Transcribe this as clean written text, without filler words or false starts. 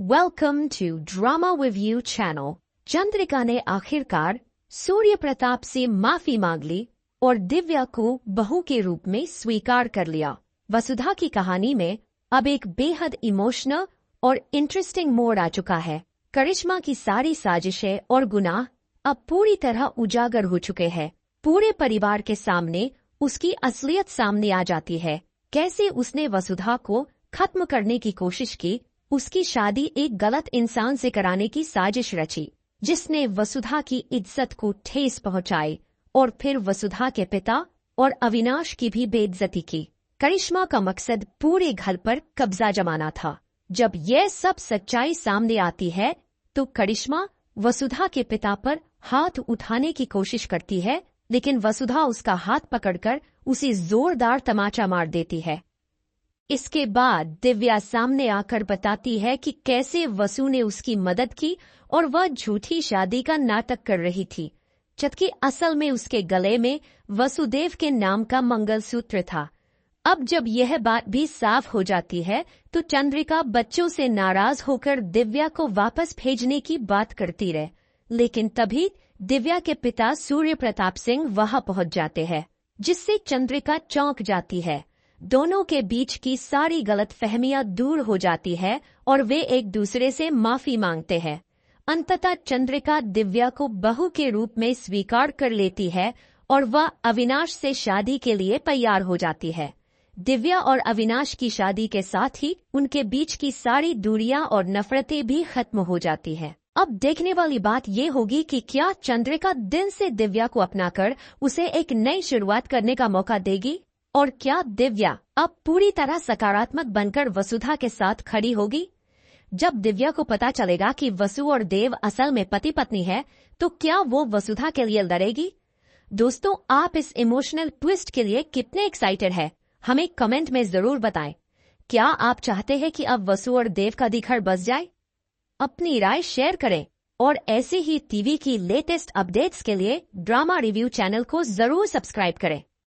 Welcome to drama with you channel. Chandrika ने आखिरकार सूर्य प्रताप से माफी मांग ली और दिव्या को बहू के रूप में स्वीकार कर लिया। वसुधा की कहानी में अब एक बेहद इमोशनल और इंटरेस्टिंग मोड़ आ चुका है। करिश्मा की सारी साजिशें और गुनाह अब पूरी तरह उजागर हो चुके हैं। पूरे परिवार के सामने उसकी असलियत सामने आ जाती है। कैसे उसने वसुधा को खत्म करने की कोशिश की, उसकी शादी एक गलत इंसान से कराने की साजिश रची, जिसने वसुधा की इज्जत को ठेस पहुंचाई और फिर वसुधा के पिता और अविनाश की भी बेइज्जती की। करिश्मा का मकसद पूरे घर पर कब्जा जमाना था। जब यह सब सच्चाई सामने आती है तो करिश्मा वसुधा के पिता पर हाथ उठाने की कोशिश करती है, लेकिन वसुधा उसका हाथ पकड़कर उसे जोरदार तमाचा मार देती है। इसके बाद दिव्या सामने आकर बताती है कि कैसे वसु ने उसकी मदद की और वह झूठी शादी का नाटक कर रही थी, जबकि असल में उसके गले में वसुदेव के नाम का मंगलसूत्र था। अब जब यह बात भी साफ हो जाती है तो चंद्रिका बच्चों से नाराज होकर दिव्या को वापस भेजने की बात करती रहे, लेकिन तभी दिव्या के पिता सूर्य प्रताप सिंह वहां पहुंच जाते हैं, जिससे चंद्रिका चौंक जाती है। दोनों के बीच की सारी गलतफहमियां दूर हो जाती है और वे एक दूसरे से माफी मांगते हैं। अंततः चंद्रिका दिव्या को बहू के रूप में स्वीकार कर लेती है और वह अविनाश से शादी के लिए तैयार हो जाती है। दिव्या और अविनाश की शादी के साथ ही उनके बीच की सारी दूरियां और नफरतें भी खत्म हो जाती हैं। अब देखने वाली बात ये होगी कि क्या चंद्रिका दिल से दिव्या को अपनाकर उसे एक नई शुरुआत करने का मौका देगी, और क्या दिव्या अब पूरी तरह सकारात्मक बनकर वसुधा के साथ खड़ी होगी। जब दिव्या को पता चलेगा कि वसु और देव असल में पति पत्नी है, तो क्या वो वसुधा के लिए लड़ेगी। दोस्तों, आप इस इमोशनल ट्विस्ट के लिए कितने एक्साइटेड है, हमें कमेंट में जरूर बताएं। क्या आप चाहते हैं कि अब वसु और देव का दिखर बस जाए? अपनी राय शेयर करें और ऐसे ही टीवी की लेटेस्ट अपडेट्स के लिए ड्रामा रिव्यू चैनल को जरूर सब्सक्राइब करें।